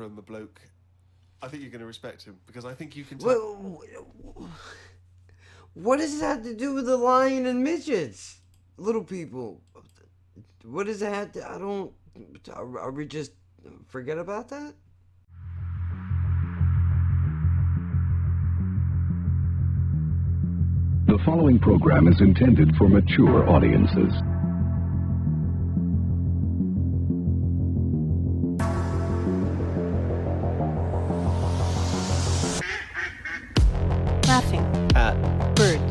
from a bloke, I think you're going to respect him because I think you can. What does it have to do with the lion and midgets, little people? What does it have to? I don't. Are we just forget about that? The following program is intended for mature audiences. Laughing at birds.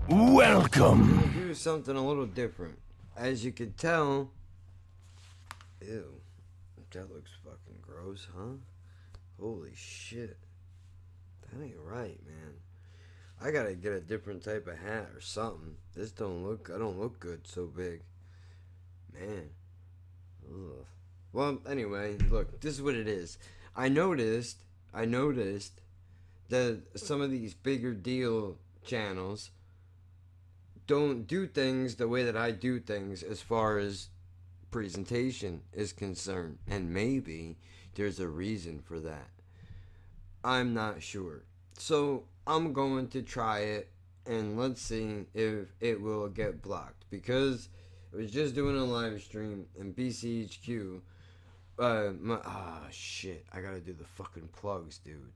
Welcome. Do something a little different. As you can tell, ew, that looks fucking gross, huh? Holy shit, that ain't right, man. I gotta get a different type of hat or something. This I don't look good so big, man. Ugh. Well, anyway, look, this is what it is. I noticed that some of these bigger deal channels don't do things the way that I do things as far as presentation is concerned. And maybe there's a reason for that. I'm not sure. So I'm going to try it and let's see if it will get blocked. Because I was just doing a live stream in BCHQ. Shit. I gotta do the fucking plugs, dude.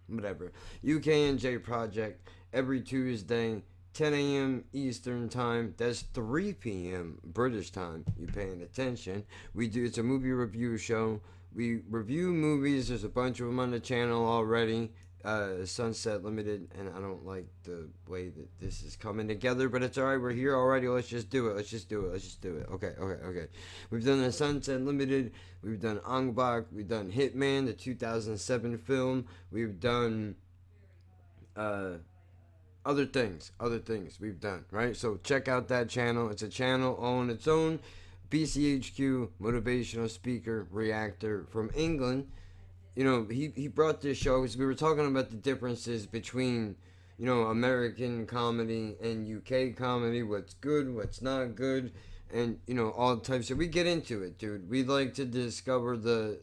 Whatever. UK&J Project every Tuesday. 10 a.m. Eastern time. That's 3 p.m. British time. You paying attention? It's a movie review show. We review movies. There's a bunch of them on the channel already. Sunset Limited, and I don't like the way that this is coming together, but it's alright. We're here already. Let's just do it. Okay. We've done the Sunset Limited. We've done Ong Bak. We've done Hitman, the 2007 film. We've done other things we've done, right? So check out that channel. It's a channel on its own. BCHQ, motivational speaker, reactor from England. You know, he brought this show because we were talking about the differences between, you know, American comedy and UK comedy, what's good, what's not good, and, you know, all types of... We get into it, dude. We like to discover the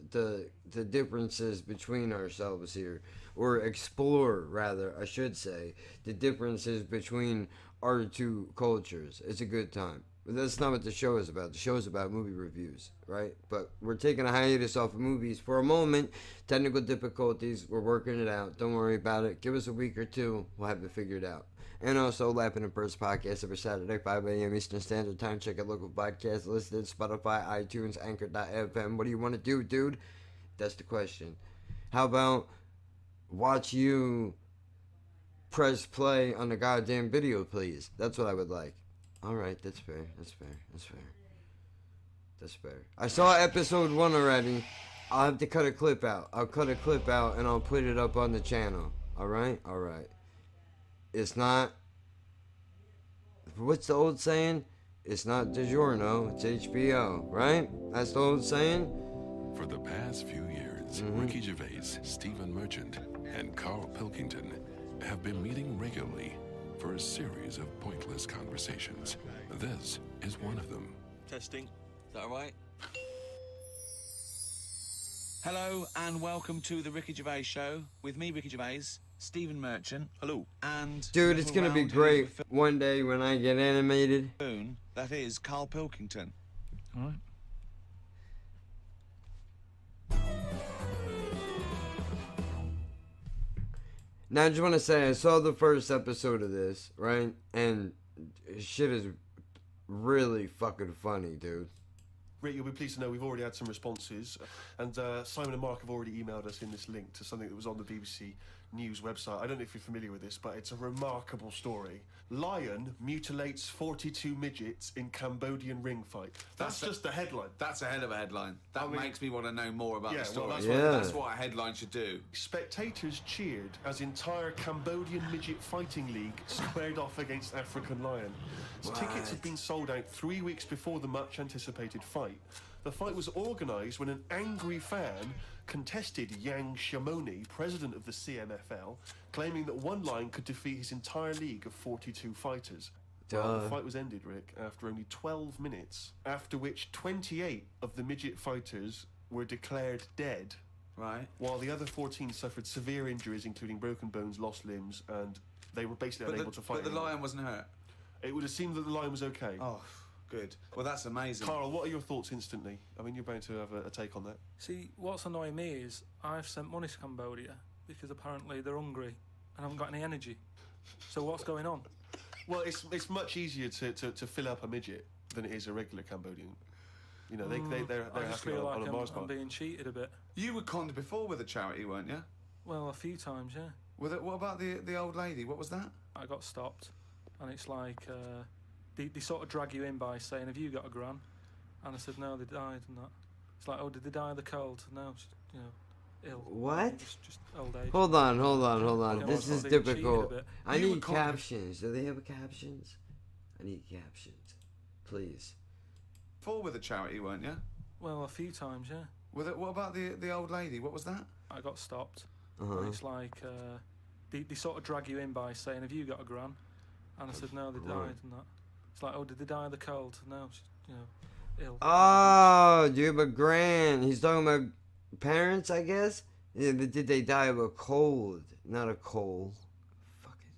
differences between ourselves here. Or explore, rather, I should say, the differences between our two cultures. It's a good time. But that's not what the show is about. The show is about movie reviews, right? But we're taking a hiatus off of movies for a moment. Technical difficulties. We're working it out. Don't worry about it. Give us a week or two. We'll have it figured out. And also, Laughing at Birds podcast every Saturday, 5 a.m. Eastern Standard Time. Check out local podcasts listed, Spotify, iTunes, Anchor.fm. What do you want to do, dude? That's the question. How about... watch you press play on the goddamn video, please. That's what I would like. Alright, that's fair. I saw episode 1 already. I'll have to cut a clip out. I'll cut a clip out and I'll put it up on the channel. Alright. It's not... what's the old saying? It's not DiGiorno, it's HBO, right? That's the old saying? For the past few years, Ricky Gervais, Stephen Merchant, and Carl Pilkington have been meeting regularly for a series of pointless conversations. This is one of them. Testing. Is that all right? Hello and welcome to the Ricky Gervais Show with me, Ricky Gervais, Stephen Merchant. Hello. And dude, it's gonna be great one day when I get animated. That is Carl Pilkington. All right. Now, I just want to say, I saw the first episode of this, right? And shit is really fucking funny, dude. Rick, you'll be pleased to know we've already had some responses, and Simon and Mark have already emailed us in this link to something that was on the BBC News website. I don't know if you're familiar with this, but it's a remarkable story. Lion mutilates 42 midgets in Cambodian ring fight. That's just the headline. That's a hell of a headline. That makes me want to know more about the story. Well, That's what a headline should do. Spectators cheered as entire Cambodian midget fighting league squared off against African lion. Tickets had been sold out 3 weeks before the much-anticipated fight. The fight was organised when an angry fan contested Yang Shamoni, president of the CMFL, claiming that one lion could defeat his entire league of 42 fighters. Well, the fight was ended, Rick, after only 12 minutes, after which 28 of the midget fighters were declared dead. Right. While the other 14 suffered severe injuries, including broken bones, lost limbs, and they were basically unable to fight. But the anymore. lion wasn't hurt? It would have seemed that the lion was okay. Oh, good. Well, that's amazing. Carl, what are your thoughts instantly? I mean, you're bound to have a take on that. See, what's annoying me is I've sent money to Cambodia because apparently they're hungry and haven't got any energy. So what's going on? Well, it's much easier to fill up a midget than it is a regular Cambodian. You know, they're I just happy feel on like a Mars bar. I'm being cheated a bit. You were conned before with a charity, weren't you? Well, a few times, yeah. What about the old lady? What was that? I got stopped, and it's like they sort of drag you in by saying, "Have you got a gran?" And I said, "No, they died," and that. It's like, "Oh, did they die of the cold?" No, just, you know, ill. What? Just old age. Hold on. Yeah, This well, is they cheated a difficult. bit. I You need were conned captions. Do they have captions? I need captions. Please. Before with a charity, weren't you? Well, a few times, yeah. What about the old lady? What was that? I got stopped. Uh-huh. And it's like they sort of drag you in by saying, "Have you got a gran?" And I said, "No, they died," and that. It's like, "Oh, did they die of the cold?" No, just, you know, ill. Oh, do you have a grand? He's talking about parents, I guess? Yeah, but did they die of a cold? Not a cold. Fucking.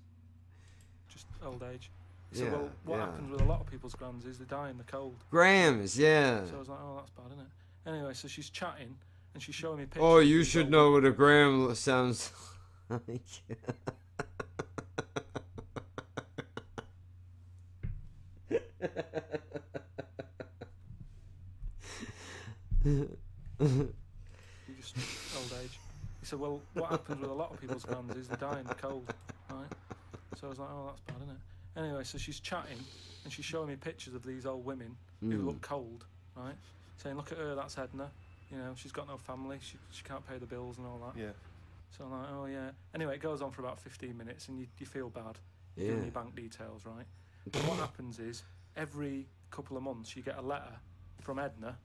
Just old age. So, Yeah, well, what yeah. happens with a lot of people's grans is they die in the cold. Grams, yeah. So I was like, "Oh, that's bad, isn't it?" Anyway, so she's chatting and she's showing me pictures. Oh, of you these should old- know what a gram sounds like. You just old age. He said, "Well, what happens with a lot of people's grans is they die in the cold, right?" So I was like, "Oh, that's bad, isn't it?" Anyway, so she's chatting and she's showing me pictures of these old women who look cold, right? Saying, "Look at her, that's Edna. You know, she's got no family. She can't pay the bills and all that." Yeah. So I'm like, "Oh yeah." Anyway, it goes on for about 15 minutes and you feel bad. You give Yeah. them your bank details, right? And what happens is every couple of months you get a letter from Edna.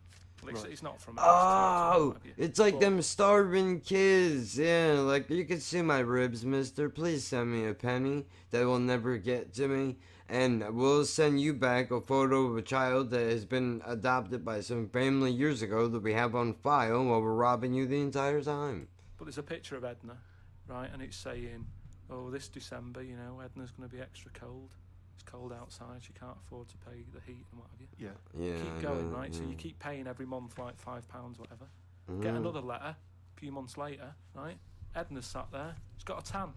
Well, it's not from Edna. Oh, it's like But- them starving kids. Yeah, like, you can see my ribs, mister. Please send me a penny that will never get to me. And we'll send you back a photo of a child that has been adopted by some family years ago that we have on file while we're robbing you the entire time. But there's a picture of Edna, right? And it's saying, "Oh, this December, you know, Edna's going to be extra cold. It's cold outside. She can't afford to pay the heat and what have you." Yeah. Yeah. Keep I going, know, right? So yeah. you keep paying every month like £5, whatever. Mm-hmm. Get another letter a few months later, right? Edna's sat there. She's got a tan.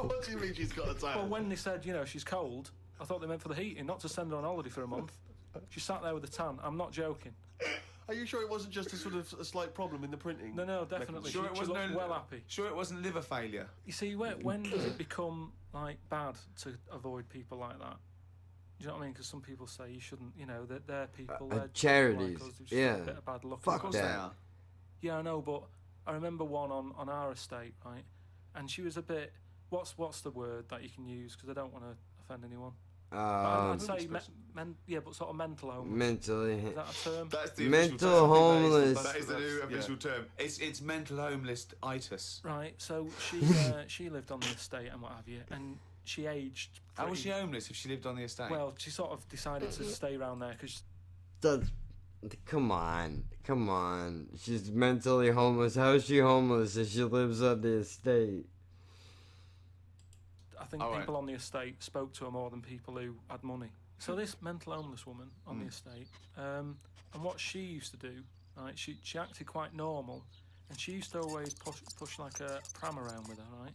What do you mean she's got a tan? Well, when they said, you know, she's cold, I thought they meant for the heating, not to send her on holiday for a month. She sat there with a tan. I'm not joking. Are you sure it wasn't just a sort of a slight problem in the printing? No, definitely. Sure, she looks well happy. Sure, it wasn't liver failure. You see, when does it become like bad to avoid people like that? Do you know what I mean? Because some people say you shouldn't. You know, that they're people. They're charities, Like us, they've just yeah. got a bit of bad luck. Fuck Of course that. they are. Yeah, I know, but I remember one on our estate, right? And she was a bit. What's the word that you can use? Because I don't want to offend anyone. But I'd say but sort of mental homeless. mentally. Is that a term? That's the Mental official term. homeless. That is the new Yeah. official term. It's mental homeless-itis. Right. So she lived on the estate and what have you, and she aged. How was she pretty- homeless if she lived on the estate? Well, she sort of decided to stay around there because That's, come on. She's mentally homeless. How is she homeless if she lives on the estate? I think All right. people on the estate spoke to her more than people who had money. So this mental homeless woman on the estate, and what she used to do, right? She acted quite normal, and she used to always push like a pram around with her, right?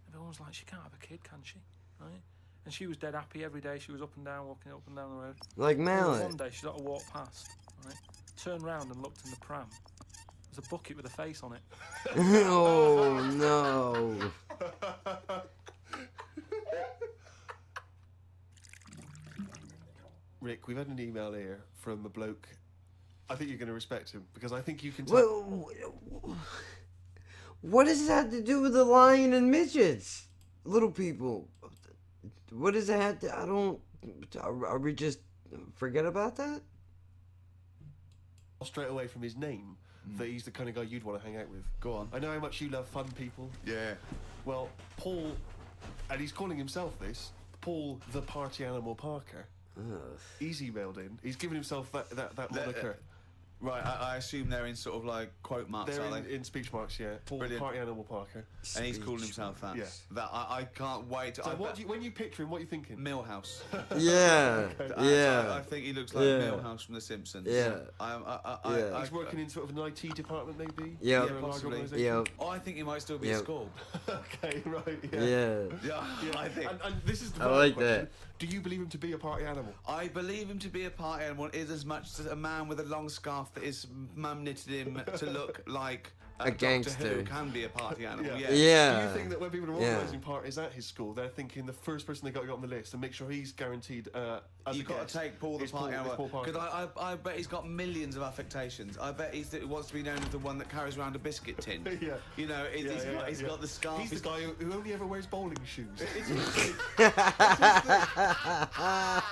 Everyone was like, "She can't have a kid, can she?" Right? And she was dead happy every day. She was up and down, walking up and down the road. Like And then Mallet. one day she got to walk past, right? Turned round and looked in the pram. There's a bucket with a face on it. Oh no. Rick, we've had an email here from a bloke. I think you're going to respect him because I think you can tell. What does that have to do with the lion and midgets? Little people. What does it have to... I don't... Are we just... Forget about that? Straight away from his name that he's the kind of guy you'd want to hang out with. Go on. I know how much you love fun people. Yeah. Well, Paul, and he's calling himself this, Paul the Party Animal Parker. He's emailed in. He's given himself that moniker. Right, I assume they're in sort of like quote marks, They're are they? in speech marks, yeah. Paul Brilliant. Party Animal Parker. And he's calling himself that. Yeah. That I can't wait. So when you picture him, what are you thinking? Millhouse. Yeah. Yeah. I think he looks like Yeah. Millhouse from The Simpsons. Yeah. I He's working in sort of an IT department, maybe? Yeah. For a large Possibly. organisation? Yeah. Oh, I think he might still be at Yep. school. Okay, right, yeah. Yeah. Yeah, I think. And this is the I final like question. that. Do you believe him to be a party animal? I believe him to be a party animal is as much as a man with a long scarf that his mum knitted him to look like A Doctor gangster. Who can be a party animal. Yeah. Yeah. Yeah. Do you think that when people are Yeah. organising parties at his school, they're thinking the first person they got to get on the list and make sure he's guaranteed as You've a got guest to take Paul the is party is animal. Paul Parker. Because I bet he's got millions of affectations. I bet he wants to be known as the one that carries around a biscuit tin. Yeah. You know, he's got the scarf. He's the guy who only ever wears bowling shoes.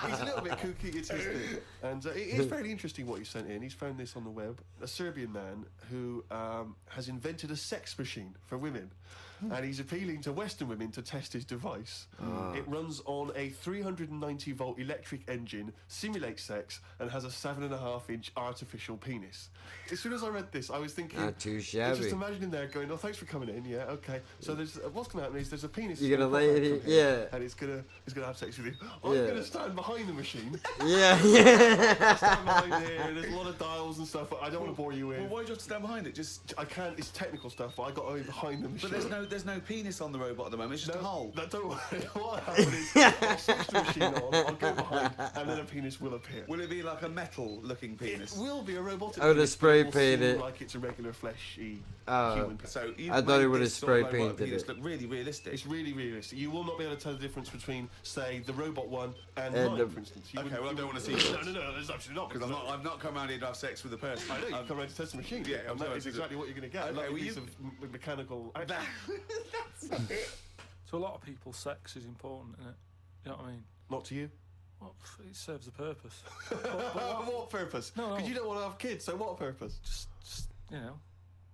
He's a little bit kooky, it's his thing. And it is fairly interesting what he sent in. He's found this on the web. A Serbian man who has invented a sex machine for women. And he's appealing to Western women to test his device. It runs on a 390-volt electric engine, simulates sex, and has a 7.5-inch artificial penis. As soon as I read this, I was thinking... Not too Just shabby. imagine him there going, oh, thanks for coming in, yeah, okay. So there's what's going to happen is there's a penis... You're gonna that's lay pop it out in- from here, yeah. And it's gonna have sex with you. I'm Yeah. going to stand behind the machine. Yeah. Yeah. Stand behind here, there's a lot of dials and stuff, but I don't want to bore you Well, with. why do you have to stand behind it? Just. I can't, it's technical stuff, but I got to be behind the machine. But there's no penis on the robot at the moment. It's just a hole. No, don't worry. What happened is I'll switch the machine on, I'll go behind, and then a penis will appear. Will it be like a metal-looking penis? It will be a robotic I would've penis, but spray it will seem painted. like it's a regular fleshy Oh. human penis. So I thought he made would've this sort of spray robot painted penis it. look really realistic. It's really realistic. You will not be able to tell the difference between, say, the robot one and And mine, the- for instance. Okay, well, I don't want to see No, yours. no, there's absolutely not. Because I've not come around here to have sex with a person. I know, you come around to test the machine. Yeah, and I'm that sorry, is to do- exactly what you're going to get. Okay, a lovely well, piece you- of mechanical... To a lot of people, sex is important, isn't it? You know what I mean? Not to you. Well, it serves a purpose. What purpose? No, no. Because you don't want to have kids, so what purpose? Just you know,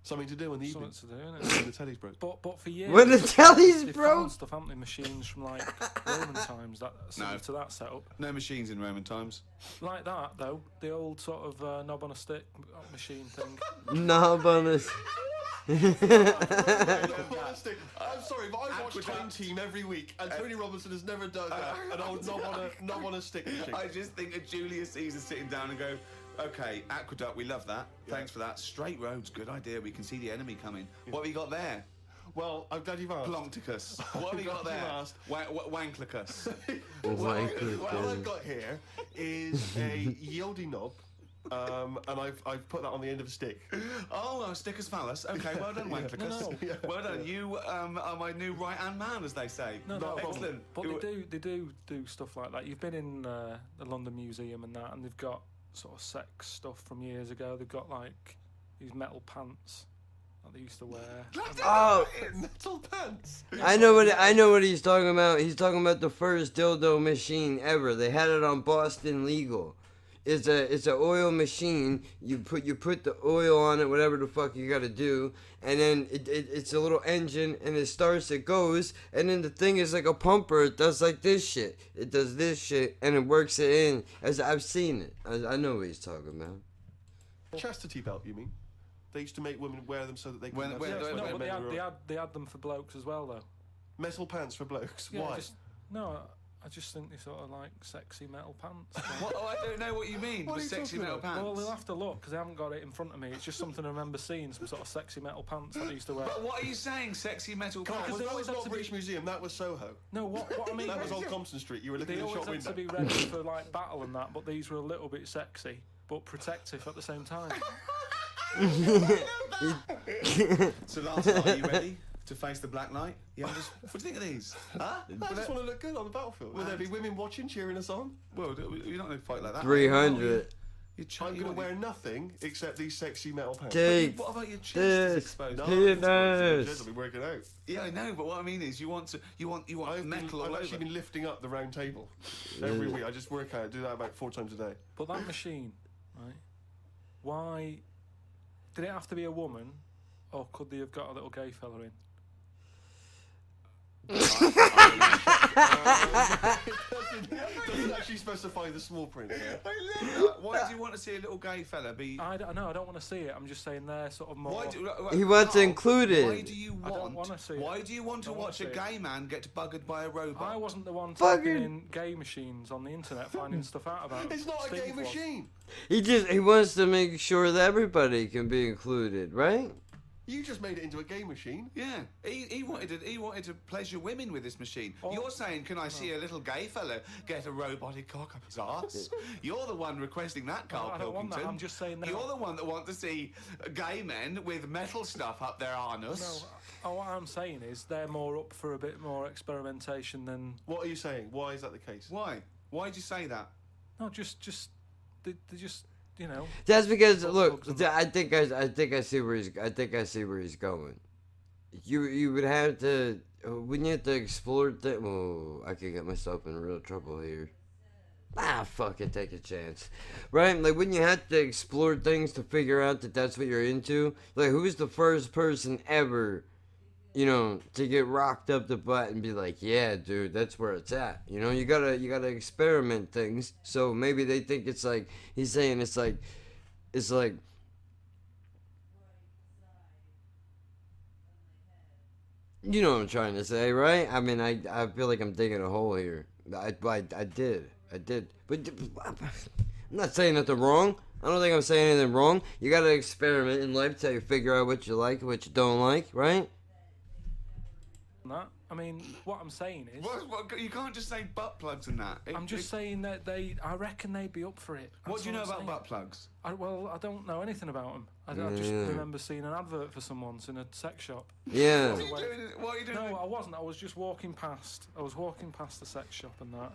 Something to do in the evening. something to do, innit? When the telly's broke. But for years, When the telly's they've broke. found stuff, haven't they? Machines from like Roman times that similar to that setup. No machines in Roman times. Like that though, the old sort of knob on a stick machine thing. Knob on us. Honestly, I'm sorry, but I watch Time Team every week, and Tony Robinson has never done an old knob on a stick machine. I just think of Julius Caesar sitting down and go, okay, aqueduct, we love that. Thanks for that. Straight roads, good idea. We can see the enemy coming. What have you got there? Well, I'm glad you've asked. Ploncticus. What have you got Glad there? you asked. Wanklicus. What I've got here is a Yodi knob, and I've put that on the end of a stick. Oh, sticker's phallus. Okay, well done, Wanklicus. No, no. Well done. You are my new right-hand man, as they say. No, Excellent. But they do stuff like that. You've been in the London Museum and that, and they've got sort of sex stuff from years ago. They've got like these metal pants that they used to wear. Oh, Metal pants. I know what he's talking about. He's talking about the first dildo machine ever. They had it on Boston Legal. It's a oil machine. You put the oil on it, whatever the fuck you gotta do, and then it's a little engine, and it starts, it goes, and then the thing is like a pumper. It does like this shit. It does this shit, and it works it in. As I've seen it, I know what he's talking about. Chastity belt, you mean? They used to make women wear them so that they could When- have when- sex when- with No, men but who were- they had them for blokes as well though. metal pants for blokes. Yeah, Why? just- no, I just think they sort of like sexy metal pants. What? Oh, I don't know what you mean What with are you sexy talking metal about? pants. Well, they'll have to look because I haven't got it in front of me. It's just something I remember seeing, some sort of sexy metal pants that I used to wear. But what are you saying, sexy metal Come on, pants? was they that always was had not to be- British Museum, that was Soho. No, what I mean That was is Old Compton Street. You were looking they in the always shop had to window. be ready for like battle and that, but these were a little bit sexy but protective at the same time. So, Lancelot, are you ready to face the Black Knight? Yeah, what do you think of these? Huh? I just want to look good on the battlefield. Will there be women watching, cheering us on? Well, you're not going to fight like that. 300. I'm going to wear nothing except these sexy metal pants. Take What about your chest this. is exposed? No, Penis. I'll be working out. Yeah, I know, but what I mean is, you want metal I've all actually over. been lifting up the round table every week. I just work out, do that about 4 times a day. But that machine, right? Why did it have to be a woman, or could they have got a little gay fella in? It doesn't actually specify the small print here. Why do you want to see a little gay fella be? I don't know. I don't want to see it. I'm just saying they're sort of more. He wants Carl, included. Why do you I don't want? wanna see it. Why do you want to Don't wanna watch a see it. gay man get buggered by a robot? I wasn't the one Fucking- typing in gay machines on the internet, finding stuff out about them. It's not a gay Steve was. machine. He wants to make sure that everybody can be included, right? You just made it into a gay machine. Yeah, he wanted to pleasure women with this machine. Oh. You're saying, can I see a little gay fella get a robotic cock up his arse? You're the one requesting that, Carl I don't want Pilkington. that. I'm just saying that. You're the one that wants to see gay men with metal stuff up their anus. No, what I'm saying is they're more up for a bit more experimentation than. What are you saying? Why is that the case? Why? Why'd you say that? No, just they just, you know. That's because look, Bugs and I think I see where he's going. You would have to when you have to explore things. Oh, I could get myself in real trouble here. Fuck it, take a chance, right? Like when you have to explore things to figure out that that's what you're into. Like who's the first person ever, to get rocked up the butt and be like, yeah, dude, that's where it's at. You gotta experiment things. So maybe they think it's like he's saying it's like. You know what I'm trying to say, right? I mean, I feel like I'm digging a hole here. I did. But I'm not saying nothing wrong. I don't think I'm saying anything wrong. You gotta experiment in life till you figure out what you like and what you don't like, right? That. I mean, what I'm saying is. What, you can't just say butt plugs and that. I'm just saying that I reckon they'd be up for it. What do you know That's about I'm butt plugs? saying. I don't know anything about them. I just remember seeing an advert for some once in a sex shop. Yeah. What are you doing? No, I wasn't. I was just walking past. I was walking past the sex shop and that,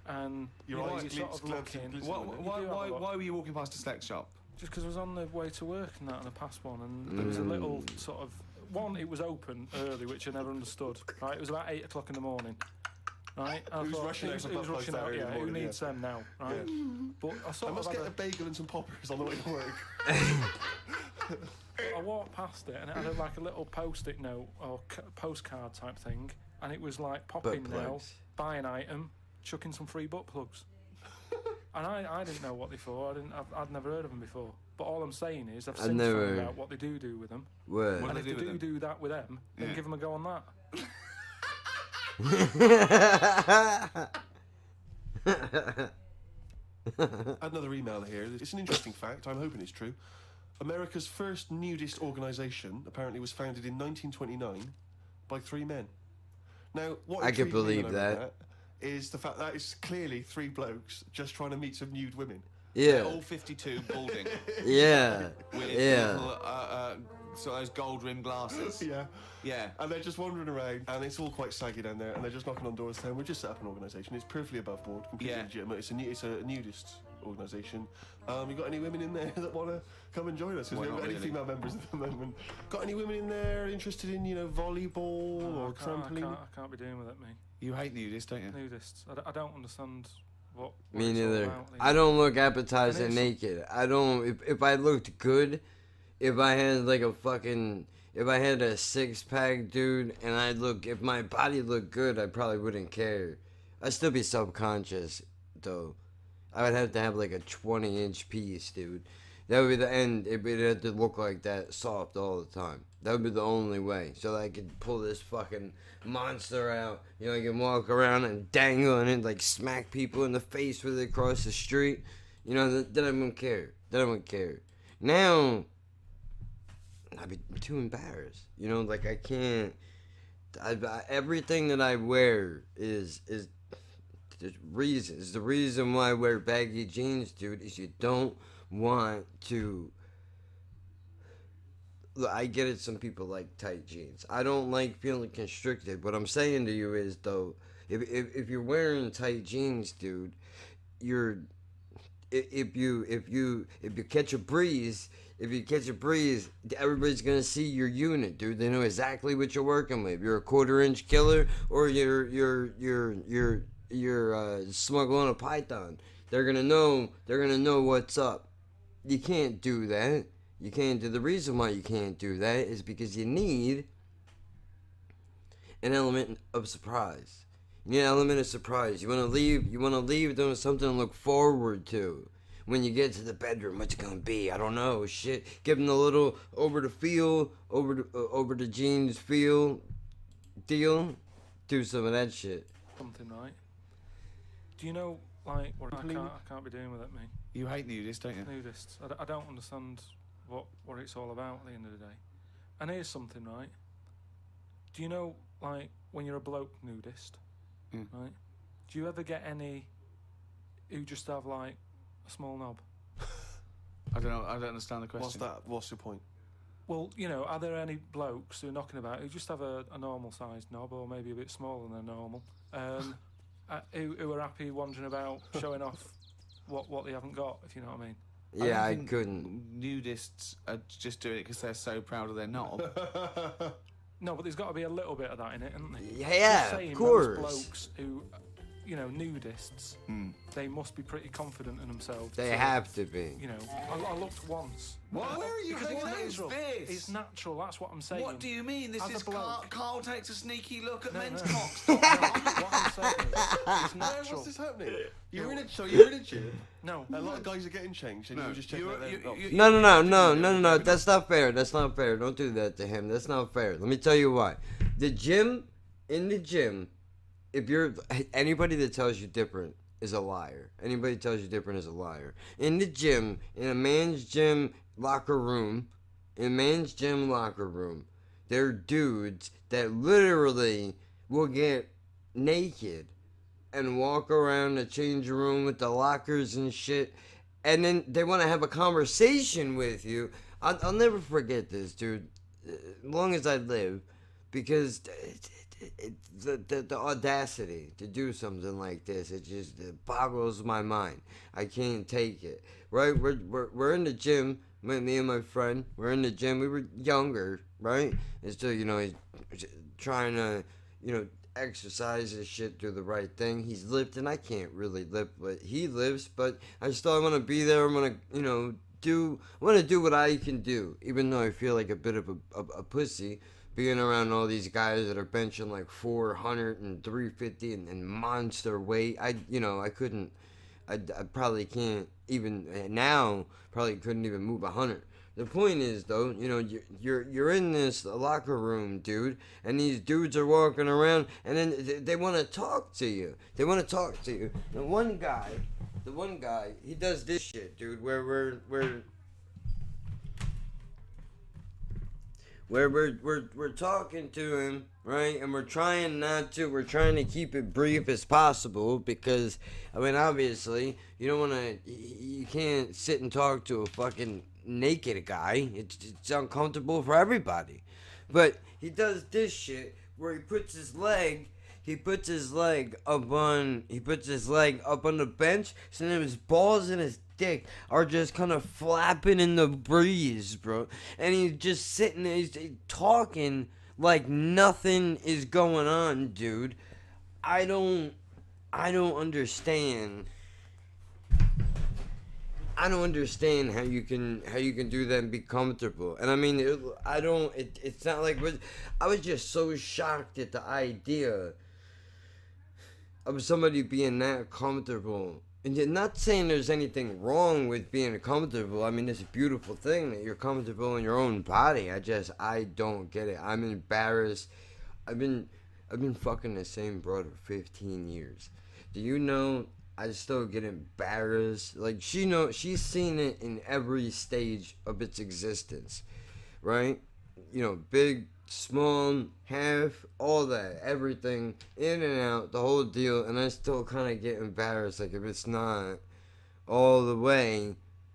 and Your eyes you're sort of glancing, looking. glistening. Why were you walking past a sex shop? Just because I was on the way to work and that, and I passed one, and there was a little sort of one. It was open early, which I never understood. Right, it was about 8 o'clock in the morning. Right, I Who's thought, rushing out for who's butt plugs rushing that out? early in the Yeah, who morning, needs them now? Right, but I I sort must of get had a bagel and some poppers on the way to work. I walked past it and it had like a little post-it note or postcard type thing, and it was like pop in Butt now, plugs. buy an item, chuck in some free butt plugs. And I didn't know what they for. I'd never heard of them before. But all I'm saying is I've since found out what they do with them. What? And do if they they do with do that with them, then Yeah. give them a go on that. Another email here. It's an interesting fact. I'm hoping it's true. America's first nudist organisation apparently was founded in 1929 by 3 men. Now, what I can intrigued me believe when I read that. is the fact that it's clearly 3 blokes just trying to meet some nude women. Yeah. All 52 balding. Yeah. With Yeah. little, so those gold rimmed glasses. Yeah. Yeah. And they're just wandering around, and it's all quite saggy down there, and they're just knocking on doors saying, we've just set up an organisation. It's perfectly above board, completely Yeah. legitimate. It's a nudist organisation. You got any women in there that want to come and join us? Because we Well, haven't got not any really. female members at the moment. Got any women in there interested in, volleyball or trampoline? I can't be doing with it, me. You hate nudists, don't you? Nudists. I don't understand what Me it's all neither. about, I don't look appetizing And naked. I don't. If I looked good, if I had like if I had a 6-pack, dude, and if my body looked good, I probably wouldn't care. I'd still be self-conscious, though. I would have to have like a 20-inch piece, dude. That would be the end. It would have to look like that, soft all the time. That would be the only way. So that I could pull this fucking monster out. You know, I can walk around and dangle and it, like smack people in the face with it across the street. You know, then I wouldn't care. Then I wouldn't care. Now, I'd be too embarrassed. You know, like I can't. Everything that I wear is the reason. Is the reason why I wear baggy jeans, dude. Is you don't want to. Look, I get it. Some people like tight jeans. I don't like feeling constricted. What I'm saying to you is, though, if you're wearing tight jeans, dude, if you catch a breeze. If you catch a breeze, everybody's gonna see your unit, dude. They know exactly what you're working with. You're a 1/4-inch killer, or you're smuggling a python. They're gonna know what's up. You can't do that. You can't do. The reason why you can't do that is because you need an element of surprise. You need an element of surprise. You wanna leave doing something to look forward to. When you get to the bedroom, what's it gonna be? I don't know. Shit. Give them a little over the jeans feel deal. Do some of that shit. Something, right? Do you know, like, what I can't be doing with it, me. You hate nudists, don't you? Nudists. I don't understand what it's all about at the end of the day. And here's something, right? Do you know, like, when you're a bloke nudist, right? Do you ever get any who just have, like, a small knob? I don't know. I don't understand the question. What's that? What's your point? Well, you know, are there any blokes who are knocking about who just have a normal sized knob, or maybe a bit smaller than normal, who are happy wandering about showing off what they haven't got, if you know what I mean? Yeah, I couldn't. Nudists are just doing it because they're so proud of their knob. No, but there's got to be a little bit of that in it, isn't there? Yeah, of course. Most blokes who, you know, nudists, they must be pretty confident in themselves. They have to be. You know, I looked once. What? Where are you Because it's going with natural. this? It's natural, that's what I'm saying. What do you mean? This As a is bloke. Carl takes a sneaky look at men's no. cocks. No, what I'm saying is, it's natural. What's this happening? You're in a gym. No. A lot of guys are getting changed, and you're just checking out their knobs. No. That's not fair. That's not fair. Don't do that to him. That's not fair. Let me tell you why. In the gym, if you're anybody that tells you different is a liar. Anybody that tells you different is a liar. In the gym, in a man's gym locker room, there are dudes that literally will get naked and walk around the change room with the lockers and shit, and then they want to have a conversation with you. I'll never forget this, dude, as long as I live, because the audacity to do something like this, it boggles my mind. I can't take it. Right? We're in the gym. Me and my friend, we're in the gym. We were younger, right? And so, you know, he's trying to, you know, exercise his shit, do the right thing. He's lifting. I can't really lift what he lifts, but I want to be there. I'm gonna, you know, do what I can do, even though I feel like a bit of a pussy being around all these guys that are benching like 400 and 350 and monster weight. I probably can't even now. Probably couldn't even move 100. The point is, though, you know, you're in this locker room, dude, and these dudes are walking around, and then they want to talk to you. The one guy, he does this shit, dude, where we're talking to him, right? And we're trying to keep it brief as possible, because, I mean, obviously, you can't sit and talk to a fucking naked guy. It's uncomfortable for everybody. But he does this shit where he puts his leg up on the bench, so then his balls and his dick are just kind of flapping in the breeze, bro. And he's just sitting there, he's talking like nothing is going on, dude. I don't understand. I don't understand how you can do that and be comfortable. And I mean, it's not like, I was just so shocked at the idea of somebody being that comfortable And you're not saying there's anything wrong with being comfortable. I mean, it's a beautiful thing that you're comfortable in your own body. I don't get it. I'm embarrassed. I've been fucking the same broad for 15 years. Do you know I still get embarrassed? Like, she's seen it in every stage of its existence, right? You know, big, small, half, all that, everything, in and out, the whole deal, and I still kind of get embarrassed, like, if it's not all the way,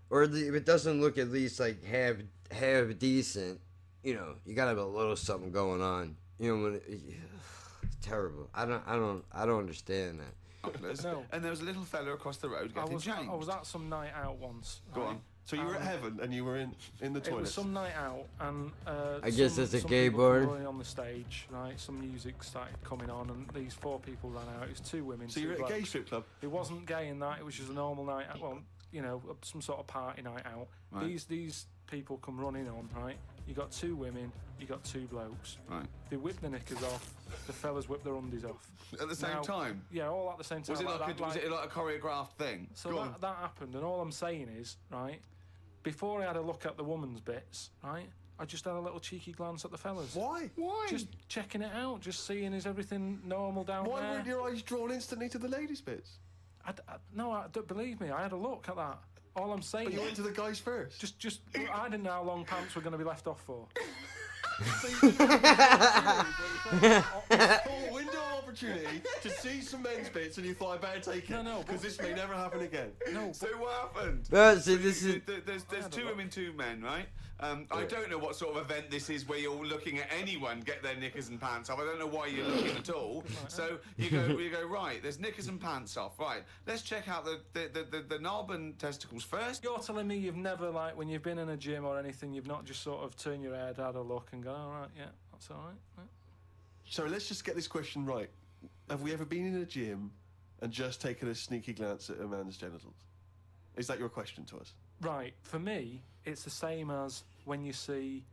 or if it doesn't look at least, like, half decent, you know, you gotta have a little something going on, you know, when it's terrible. I don't understand that. No. And there was a little fella across the road getting changed. I was at some night out once. Go right? on. So you were at heaven and you were in the toilet. It was some night out, and I guess it's a some gay people were bar. running on the stage, right? Some music started coming on, and these 4 people ran out. It was 2 women. So 2 you were at a gay blokes. strip club? It wasn't gay in that. It was just a normal night out. Well, you know, some sort of party night out. Right. These people come running on, right? You got 2 women, you got 2 blokes. Right. They whip the knickers off. The fellas whip their undies off. At the same time? Yeah, all at the same time. Was it like, that, was it like a choreographed thing? So Go on. that happened, and all I'm saying is, right, before I had a look at the woman's bits, right, I just had a little cheeky glance at the fellas. Why? Just checking it out, just seeing is everything normal down Why there. weren't your eyes drawn instantly to the ladies' bits? Don't believe me, I had a look at that. All I'm saying But you is, went to the guys first. just I didn't know how long pants were going to be left off for. So you full window of opportunity to see some men's bits, and you thought I better take it. No, because this may never happen again. No, So what happened? Well, see, this is... There's 2 women, 2 men, right? I don't know what sort of event this is where you're looking at anyone get their knickers and pants off. I don't know why you're looking at all. So you go right. There's knickers and pants off. Right. Let's check out the knob and testicles first. You're telling me you've never, like, when you've been in a gym or anything, you've not just sort of turned your head, had a look, and gone, all right, yeah, that's all right. Yeah. So let's just get this question right. Have we ever been in a gym and just taken a sneaky glance at a man's genitals? Is that your question to us? Right, for me, it's the same as when you see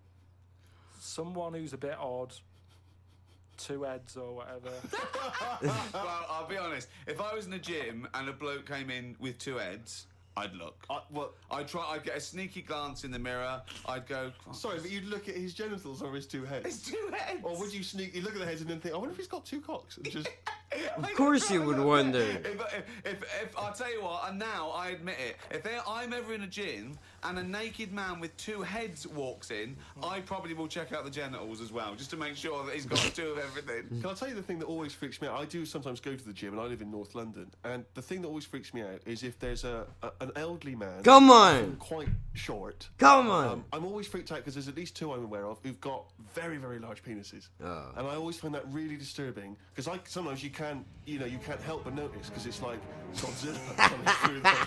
someone who's a bit odd, 2 heads or whatever. Well, I'll be honest. If I was in a gym and a bloke came in with 2 heads, I'd look. I'd get a sneaky glance in the mirror. I'd go. Sorry, but you'd look at his genitals or his 2 heads. His 2 heads. Or would you sneakily look at the heads and then think, I wonder if he's got 2 cocks? And just... Of course you would wonder. If I'll tell you what, and now I admit it, if I'm ever in a gym and a naked man with 2 heads walks in, I probably will check out the genitals as well, just to make sure that he's got 2 of everything. Can I tell you the thing that always freaks me out? I do sometimes go to the gym, and I live in North London, and the thing that always freaks me out is if there's an elderly man... Come on! ...quite short... Come on! I'm always freaked out because there's at least 2 I'm aware of who've got very, very large penises. Oh. And I always find that really disturbing, because sometimes you can't help but notice, because it's like Godzilla coming through the...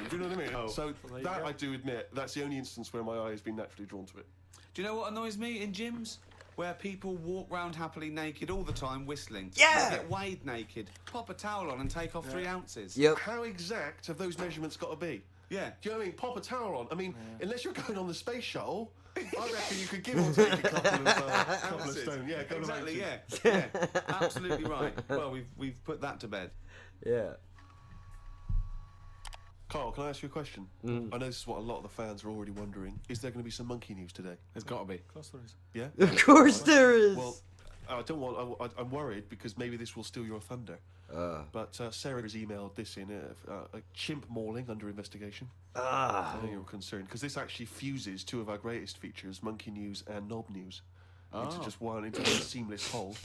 Do you know what I mean? Oh. So that, I do admit, that's the only instance where my eye has been naturally drawn to it. Do you know what annoys me in gyms? Where people walk round happily naked all the time whistling. Yeah! They get weighed naked, pop a towel on and take off 3 ounces. Yep. How exact have those measurements got to be? Yeah. Do you know what I mean? Pop a towel on. I mean, unless you're going on the space shuttle, I reckon you could give or take a couple of stone. Yeah, exactly. Yeah. Absolutely right. Well, we've put that to bed. Yeah. Carl, can I ask you a question? I know this is what a lot of the fans are already wondering. Is there going to be some monkey news today? There's got to be. Of course there is. Yeah? Of course there is. Well, I don't want... I'm worried because maybe this will steal your thunder. But Sarah has emailed this in, a chimp mauling under investigation. I know you're concerned, because this actually fuses 2 of our greatest features, Monkey News and Knob News, into just one, into one seamless whole.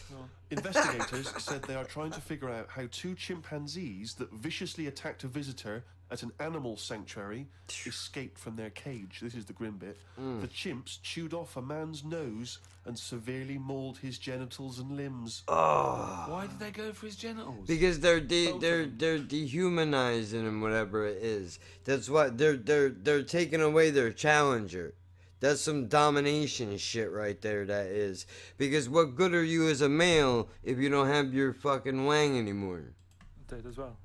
Investigators said they are trying to figure out how 2 chimpanzees that viciously attacked a visitor at an animal sanctuary escaped from their cage. This is the grim bit. The chimps chewed off a man's nose and severely mauled his genitals and limbs. Why did they go for his genitals? Because they're dehumanizing him, whatever it is. That's what they're taking away their challenger. That's some domination shit right there, that is. Because what good are you as a male if you don't have your fucking wang anymore? I did as well.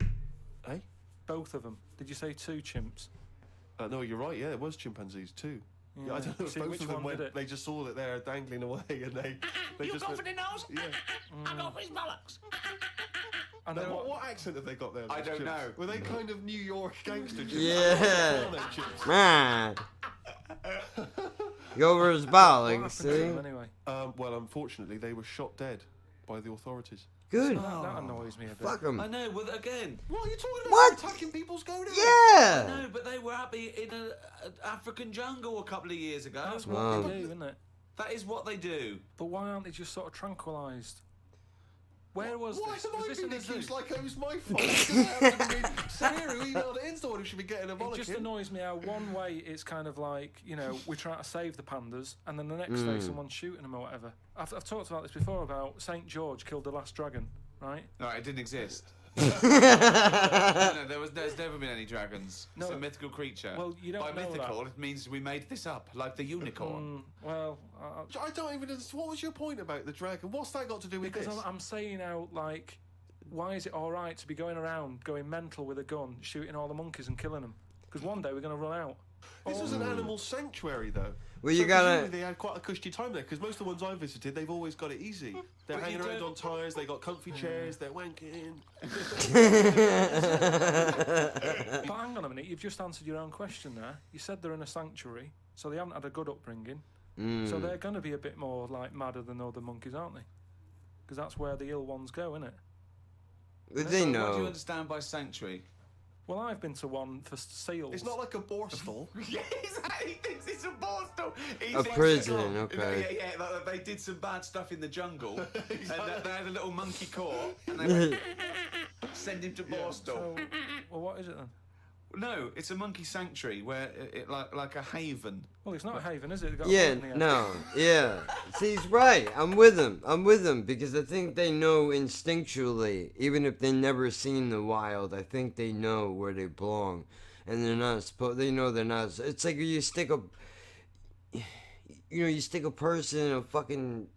Eh? Both of them. Did you say 2 chimps? No, you're right, yeah, it was chimpanzees too. Yeah, I don't know if See, both which of them one went, did it? they just saw that they're dangling away and they You just go went, for the nose? Yeah. I go for his bollocks. And then What accent have they got there? I those don't chips? know. Were they kind of New York gangster chips? Yeah. Porno chips? Man. Go over his bollocks, what happened to see? them anyway? Well, unfortunately, they were shot dead by the authorities. Good. That annoys me a bit. Fuck him. I know, well, again. What are you talking about? What? Attacking people's going Yeah. No, but they were happy in an African jungle a couple of years ago. That's what Wow. they do, isn't it? That is what they do. But why aren't they just sort of tranquilised? Where was Why this? am Was I this being in the zoo? accused like it was my fault? Sarah, who emailed it in's the one who should be getting a It just bollocking. annoys me how one way it's kind of like, you know, we're trying to save the pandas, and then the next day someone's shooting them or whatever. I've talked about this before about St. George killed the last dragon, right? No, it didn't exist. No, there's never been any dragons. It's No. a mythical creature. Well, you don't By know mythical, that. it means we made this up, like the unicorn. Well, I don't even understand. What was your point about the dragon? What's that got to do with because this? I'm saying out like, why is it all right to be going around going mental with a gun, shooting all the monkeys and killing them? Because one day we're going to run out. This was an animal sanctuary, though. Well, you So gotta- presumably they had quite a cushy time there, because most of the ones I visited, they've always got it easy. They're But hanging you around don't- on tyres, they got comfy chairs, they're wanking. But hang on a minute, you've just answered your own question there. You said they're in a sanctuary, so they haven't had a good upbringing. So they're going to be a bit more like madder than other monkeys, aren't they? Because that's where the ill ones go, isn't it? But they So What do you know. understand by sanctuary? Well, I've been to one for seals. It's not like a borstal. Yeah, exactly. He thinks it's a borstal. He A thinks prison, it's- okay. Yeah, like they did some bad stuff in the jungle, and they had a little monkey court, and they went, send him to Borstal. So, well, what is it then? No, it's a monkey sanctuary where it like a haven. Well, it's not a haven, is it? They've got a Yeah, hole in the end. no, yeah. See, he's right. I'm with him because I think they know instinctually, even if they've never seen the wild. I think they know where they belong, and they're not supposed. They know they're not. It's like you stick a person in a fucking,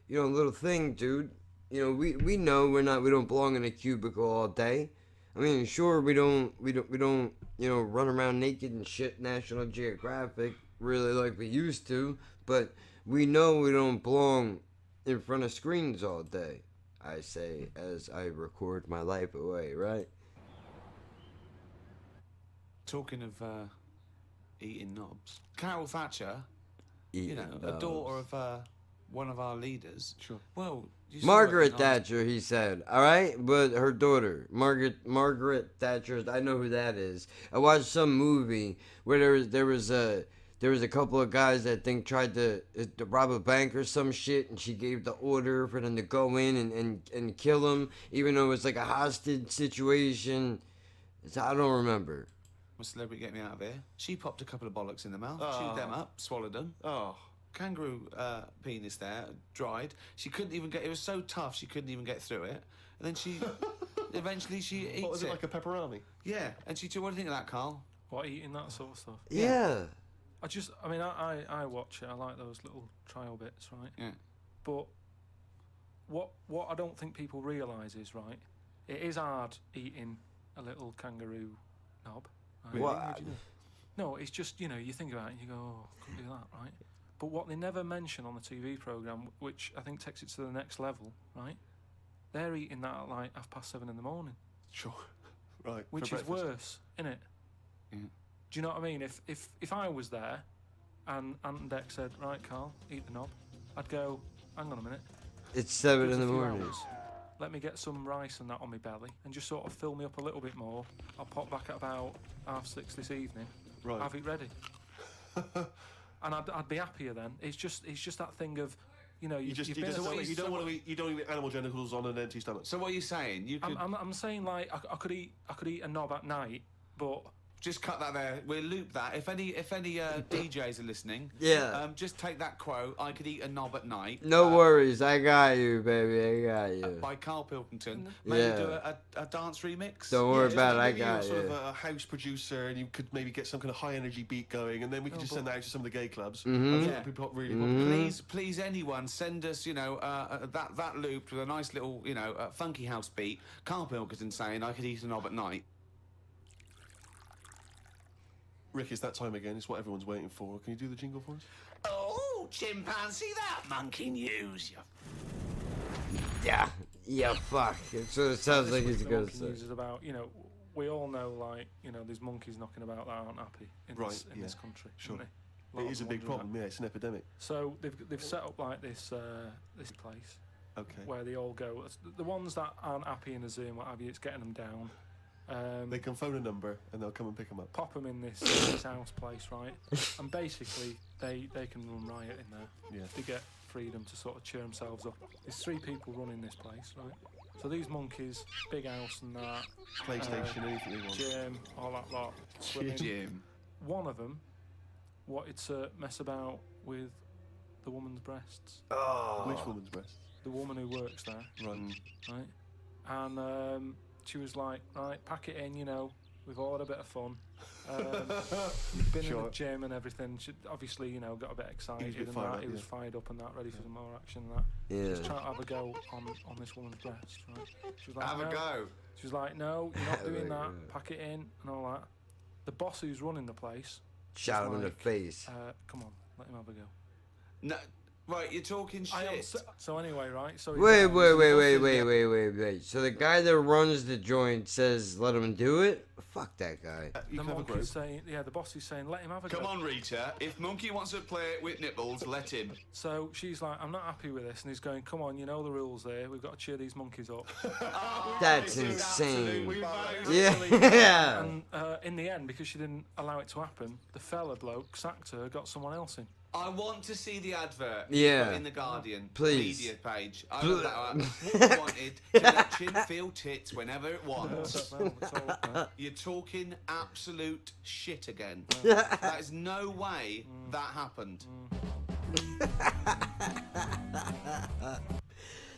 little thing, dude. We know we don't belong in a cubicle all day. I mean, sure, we don't, run around naked and shit National Geographic really like we used to, but we know we don't belong in front of screens all day, I say, as I record my life away, right? Talking of eating knobs, Carol Thatcher, Eating a those. daughter of one of our leaders. Sure. Well, you saw Margaret it in Thatcher, he said. All right, but her daughter, Margaret Thatcher. I know who that is. I watched some movie where there was a couple of guys that tried to rob a bank or some shit, and she gave the order for them to go in and kill him, even though it was like a hostage situation. I don't remember. A celebrity, get me out of here. She popped a couple of bollocks in the mouth, chewed them up, swallowed them. Oh. Kangaroo penis there, dried. She couldn't even get. It was so tough she couldn't even get through it. And then she, eventually she eats What was it, like a pepperoni? Yeah, and she took. What do you think of that, Carl? What, eating that sort of stuff? Yeah. I watch it. I like those little trial bits, right? Yeah. But what I don't think people realise is, right, it is hard eating a little kangaroo knob. Right? What? No, it's just, you think about it and you go, oh, couldn't do that, right? But what they never mention on the TV programme, which I think takes it to the next level, right? They're eating that at like 7:30 in the morning. Sure. Right. Which for is breakfast. worse, innit? Yeah. Do you know what I mean? If I was there and Ant and Dec said, right, Carl, eat the knob, I'd go, hang on a minute. It's 7 Give in us the a few morning. hours. Let me get some rice and that on my belly and just sort of fill me up a little bit more. I'll pop back at about 6:30 this evening. Right. Have it ready. And I'd be happier then. It's just that thing of, you've been at something- You don't want to eat animal genitals on an empty stomach. So what are you saying? You could I'm saying like I could eat a knob at night, but just cut that there. We'll loop that. If any DJs are listening, Yeah. just take that quote. I could eat a knob at night. No worries, I got you, baby, I got you. By Carl Pilkington. Maybe Yeah. do a dance remix. Don't worry just about it, I maybe you're got sort of you. a house producer, and you could maybe get some kind of high energy beat going, and then we could just send that out to some of the gay clubs. Mhm. That'd be really popular. Please, anyone send us, that loop with a nice little, funky house beat. Carl Pilkington saying, "I could eat a knob at night." Rick, it's that time again. It's what everyone's waiting for. Can you do the jingle for us? Oh, chimpanzee, that monkey news. Yeah, Yeah, fuck. So it sounds like he's the gonna monkey say. news is about, we all know, like, there's monkeys knocking about that aren't happy in this country. Sure. Isn't they? It is a big problem. Yeah, it's an epidemic. So they've set up like this place Okay. where they all go. The ones that aren't happy in the zoo and what have you, it's getting them down. They can phone a number and they'll come and pick them up. Pop them in this house place, right? And basically they can run riot in there. Yeah. They get freedom to sort of cheer themselves up. There's 3 people running this place, right? So these monkeys, big house and that, PlayStation, anything they want. gym, all that lot, swimming. Jim. One of them wanted to mess about with the woman's breasts. Which woman's breast? The woman who works there, Right. right? And she was like, right, pack it in, we've all had a bit of fun. Been in the gym and everything. She obviously, got a bit excited and that. He was fired up and that, ready for some more action and that. Yeah. Just trying to have a go on this woman's breast, right? She was like, Have a no. go. She was like, no, you're not doing that. Yeah. Pack it in and all that. The boss who's running the place Shot him in the like, face. come on, let him have a go. No, right, you're talking shit. So anyway, right? So Wait. So the guy that runs the joint says, let him do it? Fuck that guy. You The can have a monkey's group. saying, the boss is saying, let him have a go. Come on, Rita. If Monkey wants to play with nipples, let him. So she's like, I'm not happy with this. And he's going, come on, you know the rules there. We've got to cheer these monkeys up. That's This is insane. absolute bollocks. Yeah. And in the end, because she didn't allow it to happen, the fella bloke sacked her, got someone else in. I want to see the advert. Yeah. In the Guardian. Please. Media page. I love that. I wanted to let Chin feel tits whenever it wants. You're talking absolute shit again. There is no way that happened.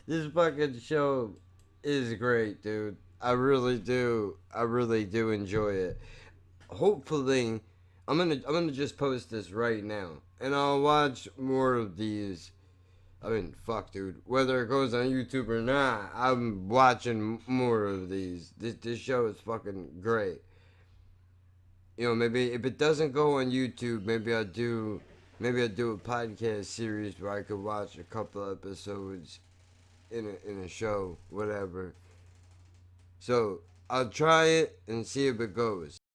This fucking show is great, dude. I really do enjoy it. Hopefully, I'm gonna just post this right now, and I'll watch more of these. I mean, fuck, dude. Whether it goes on YouTube or not, I'm watching more of these. This show is fucking great. Maybe if it doesn't go on YouTube, maybe I'll do a podcast series where I could watch a couple episodes in a show, whatever. So I'll try it and see if it goes.